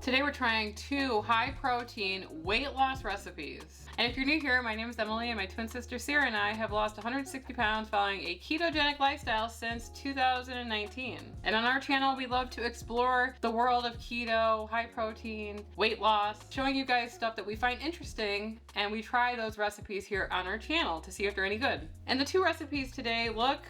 Today we're trying 2 high protein weight loss recipes. And if you're new here, my name is Emily and my twin sister Sarah and I have lost 160 pounds following a ketogenic lifestyle since 2019. And on our channel, we love to explore the world of keto, high protein, weight loss, showing you guys stuff that we find interesting, and we try those recipes here on our channel to see if they're any good. And the 2 recipes today look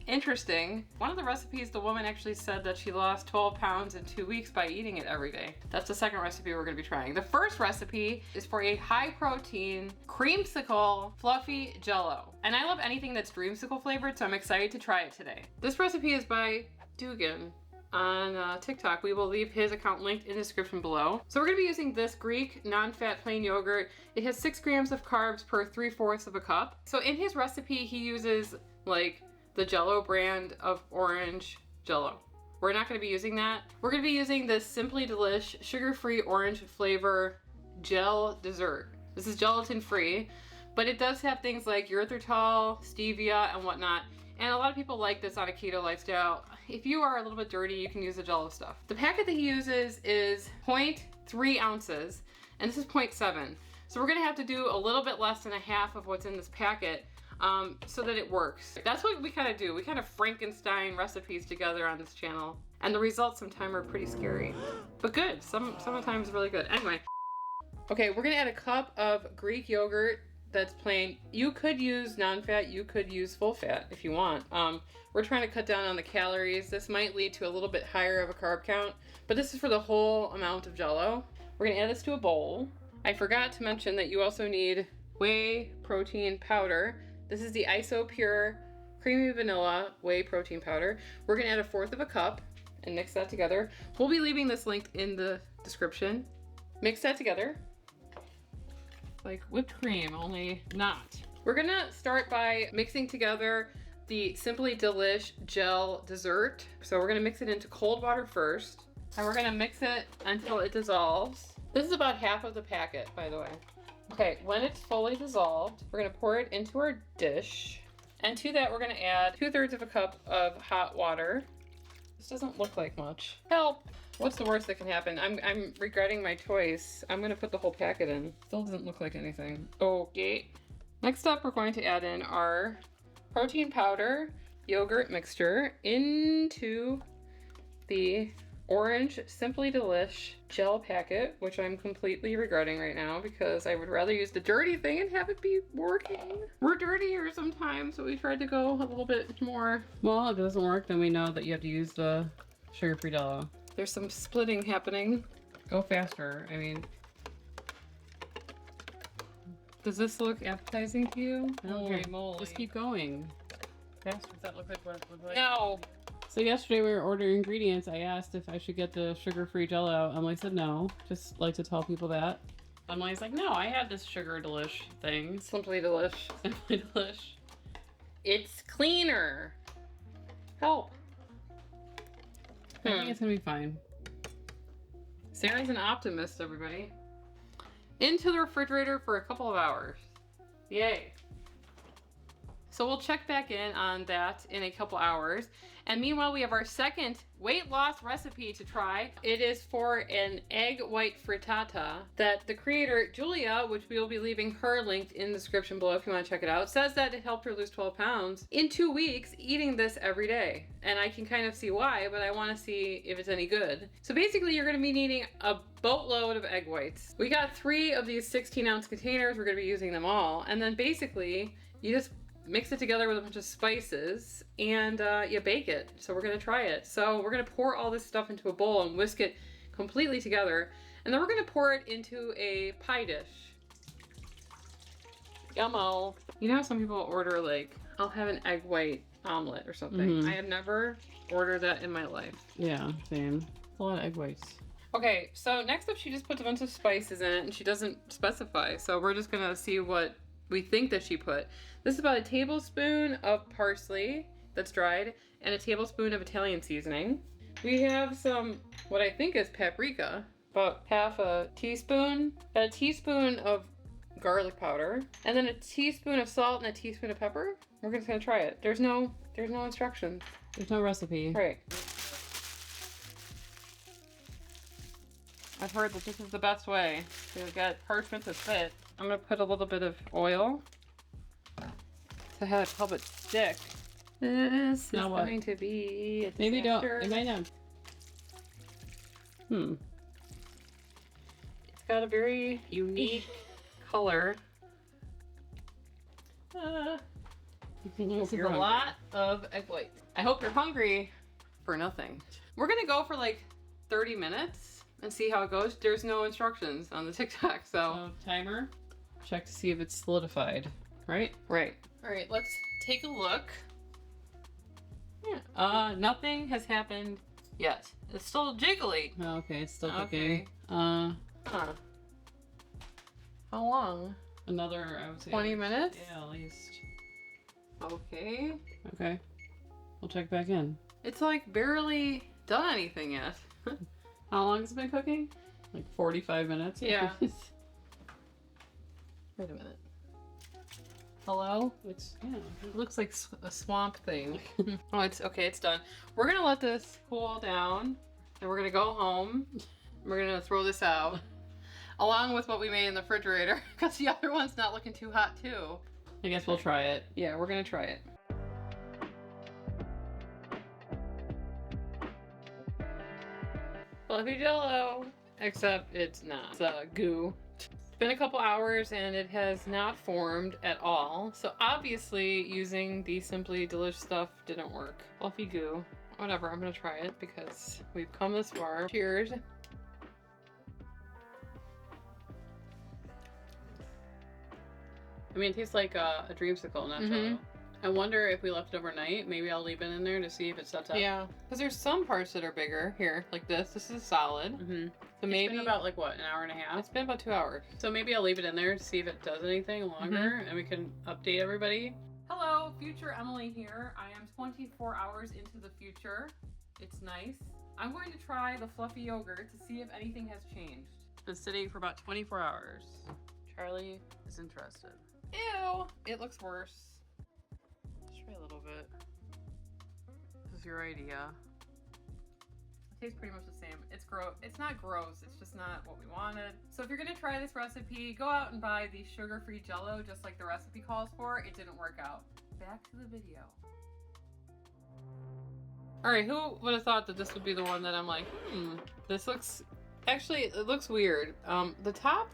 interesting. One of the recipes, the woman actually said that she lost 12 pounds in 2 weeks by eating it every day. That's the second recipe we're gonna be trying. The first recipe is for a high protein, creamsicle, fluffy Jello. And I love anything that's dreamsicle flavored, so I'm excited to try it today. This recipe is by Dugan on TikTok. We will leave his account linked in the description below. So we're gonna be using this Greek non-fat plain yogurt. It has 6 grams of carbs per 3/4 of a cup. So in his recipe, he uses like the Jello brand of orange Jello. We're not gonna be using that. We're gonna be using this Simply Delish sugar-free orange flavor gel dessert. This is gelatin free, but it does have things like erythritol, stevia, and whatnot. And a lot of people like this on a keto lifestyle. If you are a little bit dirty, you can use the Jello stuff. The packet that he uses is 0.3 ounces, and this is 0.7. So we're gonna have to do a little bit less than a half of what's in this packet so that it works. That's what we kind of do. We kind of Frankenstein recipes together on this channel. And the results sometimes are pretty scary, but good. Sometimes really good. Anyway, okay, we're gonna add a cup of Greek yogurt that's plain. You could use non-fat, you could use full fat if you want. We're trying to cut down on the calories. This might lead to a little bit higher of a carb count, but this is for the whole amount of Jello. We're gonna add this to a bowl. I forgot to mention that you also need whey protein powder. This is the Isopure Creamy Vanilla Whey Protein Powder. We're gonna add 1/4 of a cup and mix that together. We'll be leaving this linked in the description. Mix that together. Like whipped cream, only not. We're gonna start by mixing together the Simply Delish gel dessert. So we're gonna mix it into cold water first, and we're gonna mix it until it dissolves. This is about half of the packet, by the way. Okay, when it's fully dissolved, we're gonna pour it into our dish. And to that, we're gonna add 2/3 of a cup of hot water. This doesn't look like much. Help! What's the worst that can happen? I'm regretting my choice. I'm gonna put the whole packet in. Still doesn't look like anything. Okay. Next up, we're going to add in our protein powder yogurt mixture into the orange Simply Delish gel packet, which I'm completely regretting right now because I would rather use the dirty thing and have it be working. We're dirtier sometimes, so we tried to go a little bit more. Well, if it doesn't work, then we know that you have to use the sugar-free Jello. There's some splitting happening. Go faster, I mean. Does this look appetizing to you? Holy moly. Just keep going. Faster. Does that look like what it would look like? No! So yesterday we were ordering ingredients. I asked if I should get the sugar-free Jello. Emily said no. Just like to tell people that. Emily's like, no, I had this sugar delish thing. Simply Delish. Simply Delish. It's cleaner. Help. I think it's gonna be fine. Sarah's an optimist, everybody. Into the refrigerator for a couple of hours. Yay. So we'll check back in on that in a couple hours. And meanwhile, we have our second weight loss recipe to try. It is for an egg white frittata that the creator, Julia, which we will be leaving her linked in the description below if you want to check it out, says that it helped her lose 12 pounds in 2 weeks eating this every day. And I can kind of see why, but I want to see if it's any good. So basically, you're going to be needing a boatload of egg whites. We got 3 of these 16-ounce containers. We're going to be using them all. And then basically, you just mix it together with a bunch of spices and you bake it. So we're gonna try it. So we're gonna pour all this stuff into a bowl and whisk it completely together. And then we're gonna pour it into a pie dish. Yummo. You know how some people order like, I'll have an egg white omelet or something. Mm-hmm. I have never ordered that in my life. Yeah, same. It's a lot of egg whites. Okay, so next up she just puts a bunch of spices in it and she doesn't specify. So we're just gonna see what we think that she put. This is about a tablespoon of parsley that's dried and a tablespoon of Italian seasoning. We have some, what I think is paprika, about half a teaspoon, a teaspoon of garlic powder, and then a teaspoon of salt and a teaspoon of pepper. We're just gonna try it. There's no instructions. There's no recipe. Right. I've heard that this is the best way to get parchment to fit. I'm gonna put a little bit of oil to help it stick. This is Now what? going to be a Maybe don't. disaster. It might not. It's got a very unique color. This is a lot of egg white. I hope you're hungry for nothing. We're gonna go for like 30 minutes and see how it goes. There's no instructions on the TikTok, so. Timer. Check to see if it's solidified. Right? Right. All right, let's take a look. Yeah. Nothing has happened yet. It's still jiggly. Oh, okay, it's still Okay. cooking. Huh. How long? Another, I would say. 20 minutes? Yeah, at least. Okay. Okay. We'll check back in. It's like barely done anything yet. How long has it been cooking? Like 45 minutes? Yeah. Wait a minute. Hello? It Looks like a swamp thing. Oh, it's okay. It's done. We're gonna let this cool down, and we're gonna go home. We're gonna throw this out, along with what we made in the refrigerator, because the other one's not looking too hot too. I guess we'll try it. Yeah, we're gonna try it. Fluffy Jello, except it's not. It's goo. It's been a couple hours and it has not formed at all. So obviously using the Simply Delish stuff didn't work. Fluffy goo. Whatever, I'm gonna try it because we've come this far. Cheers. I mean, it tastes like a dreamsicle, not Jello. I wonder if we left it overnight. Maybe I'll leave it in there to see if it sets up. Yeah, because there's some parts that are bigger. Here, like this. This is solid. So maybe It's been about like what, an hour and a half? it's been about 2 hours. So maybe I'll leave it in there to see if it does anything longer, and we can update everybody. Hello, future Emily here. I am 24 hours into the future. It's nice. I'm going to try the fluffy yogurt to see if anything has changed. It's been sitting for about 24 hours. Charlie is interested. Ew, it looks worse. Let's try a little bit. This is your idea. It tastes pretty much the same. It's gross. It's not gross. It's just not what we wanted. So if you're gonna try this recipe, go out and buy the sugar-free Jello, just like the recipe calls for. It didn't work out. Back to the video. All right, who would have thought that this would be the one that I'm like, this looks. Actually, it looks weird. The top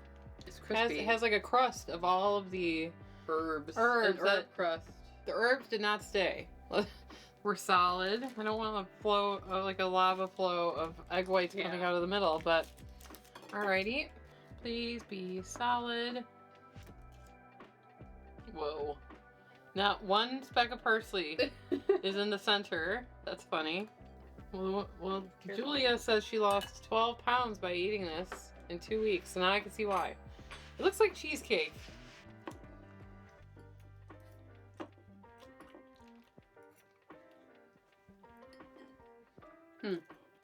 It's crispy. has like a crust of all of the herbs. Herbs An that- herb crust. The herbs did not stay. We're solid. I don't want a flow, like a lava flow of egg whites coming out of the middle, but alrighty. Please be solid. Whoa. Not one speck of parsley is in the center. That's funny. Well, Julia says she lost 12 pounds by eating this in 2 weeks, so now I can see why. It looks like cheesecake.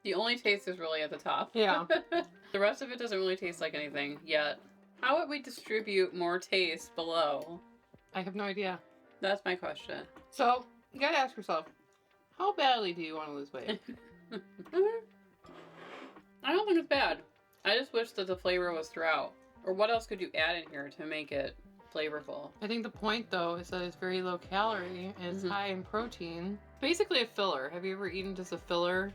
The only taste is really at the top. Yeah. The rest of it doesn't really taste like anything yet. How would we distribute more taste below? I have no idea. That's my question. So, you gotta ask yourself, how badly do you want to lose weight? I don't think it's bad. I just wish that the flavor was throughout. Or what else could you add in here to make it flavorful? I think the point, though, is that it's very low calorie and it's high in protein. Basically a filler. Have you ever eaten just a filler?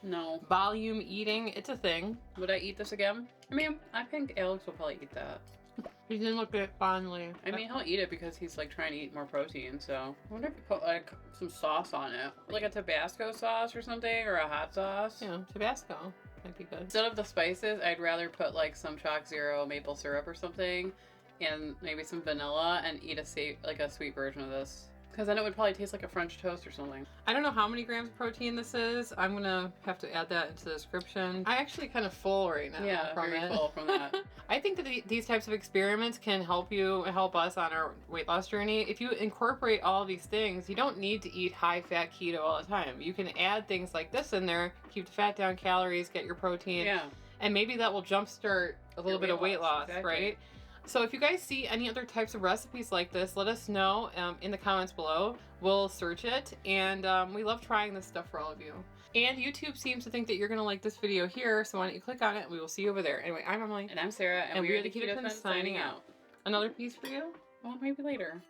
No. Volume eating, it's a thing. Would I eat this again? I mean, I think Alex will probably eat that. You didn't look at it fondly. I mean, he'll eat it because he's like trying to eat more protein, so. I wonder if you put like some sauce on it. Like a Tabasco sauce or something, or a hot sauce. Yeah, Tabasco might be good. Instead of the spices, I'd rather put like some Chalk Zero maple syrup or something, and maybe some vanilla, and eat a sweet version of this. Because then it would probably taste like a French toast or something. I don't know how many grams of protein this is. I'm gonna have to add that into the description. I'm actually kind of full right now. Yeah, from very it. full from that. I think that these types of experiments can help us on our weight loss journey. If you incorporate all these things, you don't need to eat high-fat keto all the time. You can add things like this in there, keep the fat down, calories, get your protein, and maybe that will jumpstart a little bit of weight loss, exactly. right? So if you guys see any other types of recipes like this, let us know in the comments below. We'll search it, and we love trying this stuff for all of you. And YouTube seems to think that you're going to like this video here, so why don't you click on it and we will see you over there. Anyway, I'm Emily. And I'm Sarah, and we are the Keto Twins signing out. Another piece for you? Well, maybe later.